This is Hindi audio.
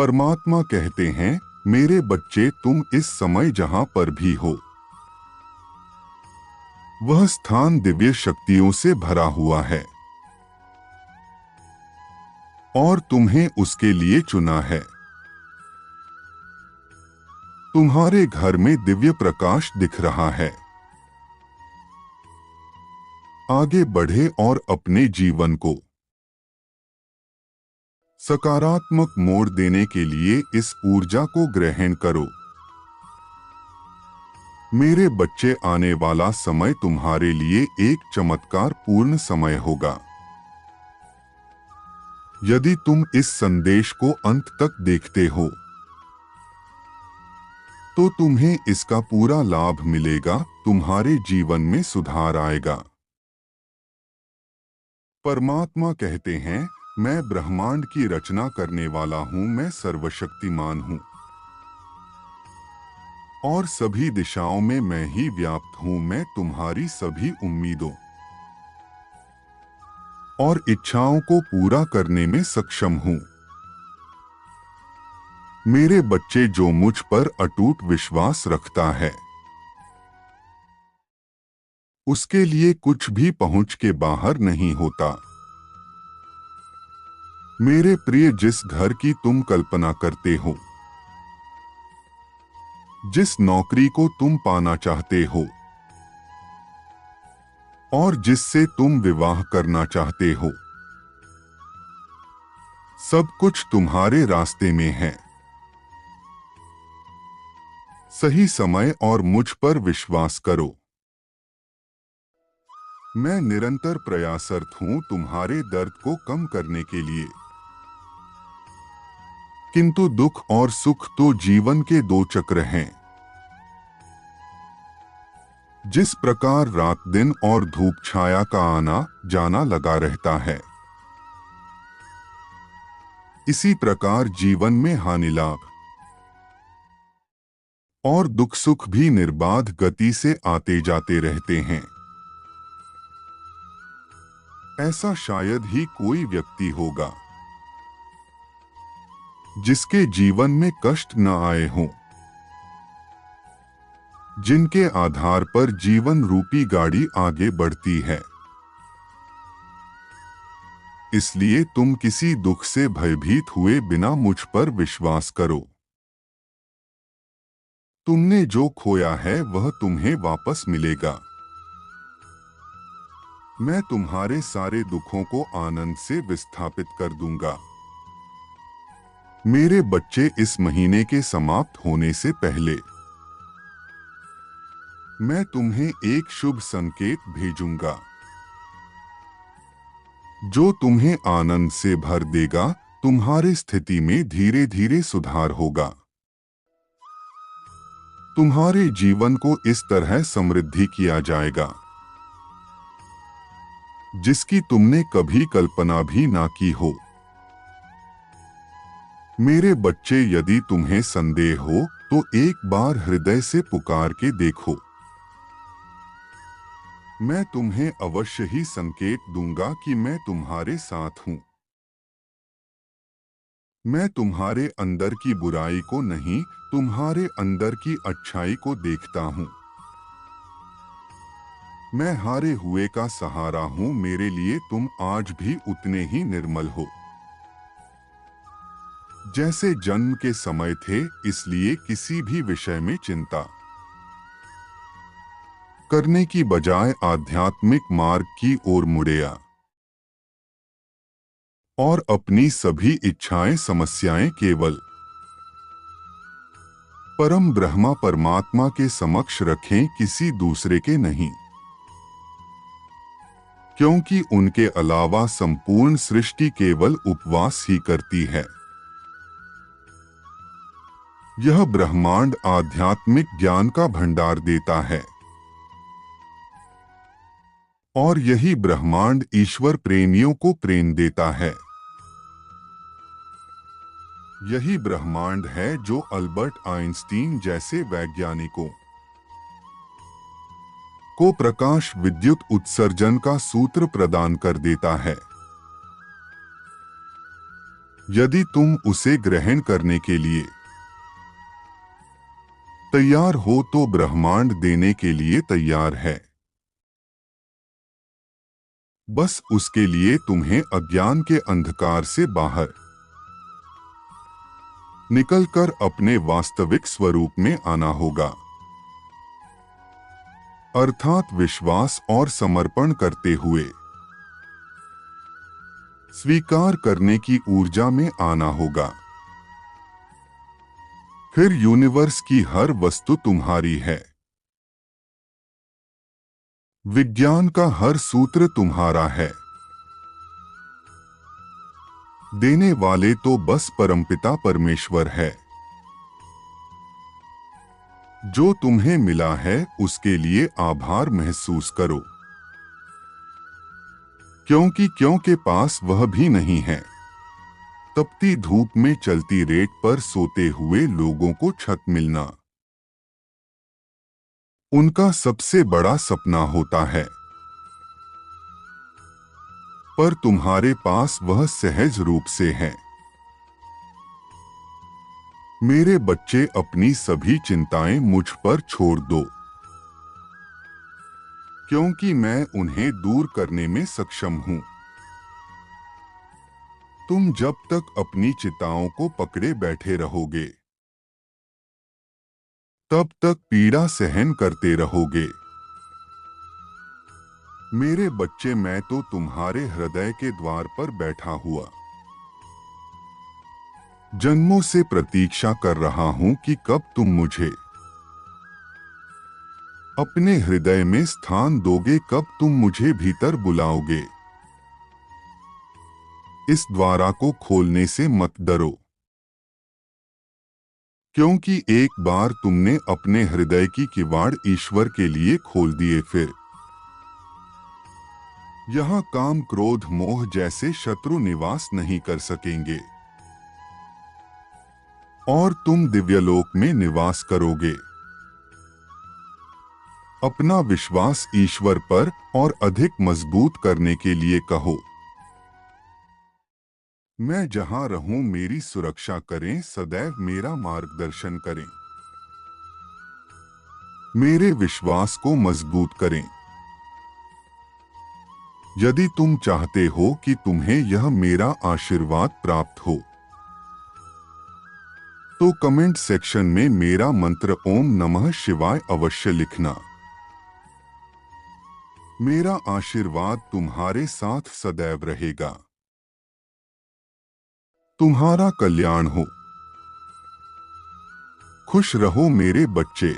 परमात्मा कहते हैं, मेरे बच्चे, तुम इस समय जहां पर भी हो, वह स्थान दिव्य शक्तियों से भरा हुआ है और तुम्हें उसके लिए चुना है। तुम्हारे घर में दिव्य प्रकाश दिख रहा है। आगे बढ़े और अपने जीवन को सकारात्मक मोड़ देने के लिए इस ऊर्जा को ग्रहण करो। मेरे बच्चे, आने वाला समय तुम्हारे लिए एक चमत्कार पूर्ण समय होगा। यदि तुम इस संदेश को अंत तक देखते हो तो तुम्हें इसका पूरा लाभ मिलेगा, तुम्हारे जीवन में सुधार आएगा। परमात्मा कहते हैं, मैं ब्रह्मांड की रचना करने वाला हूं, मैं सर्वशक्तिमान हूं और सभी दिशाओं में मैं ही व्याप्त हूं। मैं तुम्हारी सभी उम्मीदों और इच्छाओं को पूरा करने में सक्षम हूं। मेरे बच्चे, जो मुझ पर अटूट विश्वास रखता है, उसके लिए कुछ भी पहुंच के बाहर नहीं होता। मेरे प्रिय, जिस घर की तुम कल्पना करते हो, जिस नौकरी को तुम पाना चाहते हो और जिससे तुम विवाह करना चाहते हो, सब कुछ तुम्हारे रास्ते में है। सही समय और मुझ पर विश्वास करो। मैं निरंतर प्रयासरत हूं तुम्हारे दर्द को कम करने के लिए। किंतु दुख और सुख तो जीवन के दो चक्र हैं। जिस प्रकार रात दिन और धूप छाया का आना जाना लगा रहता है, इसी प्रकार जीवन में हानि लाभ और दुख सुख भी निर्बाध गति से आते जाते रहते हैं। ऐसा शायद ही कोई व्यक्ति होगा जिसके जीवन में कष्ट न आए हों, जिनके आधार पर जीवन रूपी गाड़ी आगे बढ़ती है। इसलिए तुम किसी दुख से भयभीत हुए बिना मुझ पर विश्वास करो। तुमने जो खोया है वह तुम्हें वापस मिलेगा। मैं तुम्हारे सारे दुखों को आनंद से विस्थापित कर दूंगा। मेरे बच्चे, इस महीने के समाप्त होने से पहले मैं तुम्हें एक शुभ संकेत भेजूंगा जो तुम्हें आनंद से भर देगा। तुम्हारी स्थिति में धीरे धीरे सुधार होगा। तुम्हारे जीवन को इस तरह समृद्धि किया जाएगा जिसकी तुमने कभी कल्पना भी ना की हो। मेरे बच्चे, यदि तुम्हें संदेह हो तो एक बार हृदय से पुकार के देखो। मैं तुम्हें अवश्य ही संकेत दूंगा कि मैं तुम्हारे साथ हूं। मैं तुम्हारे अंदर की बुराई को नहीं, तुम्हारे अंदर की अच्छाई को देखता हूं। मैं हारे हुए का सहारा हूं। मेरे लिए तुम आज भी उतने ही निर्मल हो जैसे जन्म के समय थे। इसलिए किसी भी विषय में चिंता करने की बजाय आध्यात्मिक मार्ग की ओर मुड़ेया और अपनी सभी इच्छाएं समस्याएं केवल परम ब्रह्मा परमात्मा के समक्ष रखें, किसी दूसरे के नहीं, क्योंकि उनके अलावा संपूर्ण सृष्टि केवल उपवास ही करती है। यह ब्रह्मांड आध्यात्मिक ज्ञान का भंडार देता है और यही ब्रह्मांड ईश्वर प्रेमियों को प्रेम देता है। यही ब्रह्मांड है जो अल्बर्ट आइंस्टीन जैसे वैज्ञानिकों को प्रकाश विद्युत उत्सर्जन का सूत्र प्रदान कर देता है। यदि तुम उसे ग्रहण करने के लिए तैयार हो तो ब्रह्मांड देने के लिए तैयार है। बस उसके लिए तुम्हें अज्ञान के अंधकार से बाहर निकलकर अपने वास्तविक स्वरूप में आना होगा, अर्थात विश्वास और समर्पण करते हुए स्वीकार करने की ऊर्जा में आना होगा। फिर यूनिवर्स की हर वस्तु तुम्हारी है। विज्ञान का हर सूत्र तुम्हारा है। देने वाले तो बस परमपिता परमेश्वर है। जो तुम्हें मिला है उसके लिए आभार महसूस करो, क्योंकि पास वह भी नहीं है। तपती धूप में चलती रेत पर सोते हुए लोगों को छत मिलना उनका सबसे बड़ा सपना होता है, पर तुम्हारे पास वह सहज रूप से है। मेरे बच्चे, अपनी सभी चिंताएं मुझ पर छोड़ दो, क्योंकि मैं उन्हें दूर करने में सक्षम हूं। तुम जब तक अपनी चिंताओं को पकड़े बैठे रहोगे, तब तक पीड़ा सहन करते रहोगे। मेरे बच्चे, मैं तो तुम्हारे हृदय के द्वार पर बैठा हुआ जन्मों से प्रतीक्षा कर रहा हूं कि कब तुम मुझे अपने हृदय में स्थान दोगे, कब तुम मुझे भीतर बुलाओगे। इस द्वारा को खोलने से मत डरो, क्योंकि एक बार तुमने अपने हृदय की किवाड़ ईश्वर के लिए खोल दिए, फिर यहाँ काम, क्रोध, मोह जैसे शत्रु निवास नहीं कर सकेंगे और तुम दिव्यलोक में निवास करोगे। अपना विश्वास ईश्वर पर और अधिक मजबूत करने के लिए कहो, मैं जहां रहूं मेरी सुरक्षा करें, सदैव मेरा मार्गदर्शन करें, मेरे विश्वास को मजबूत करें। यदि तुम चाहते हो कि तुम्हें यह मेरा आशीर्वाद प्राप्त हो, तो कमेंट सेक्शन में मेरा मंत्र ओम नमः शिवाय अवश्य लिखना। मेरा आशीर्वाद तुम्हारे साथ सदैव रहेगा। तुम्हारा कल्याण हो। खुश रहो मेरे बच्चे।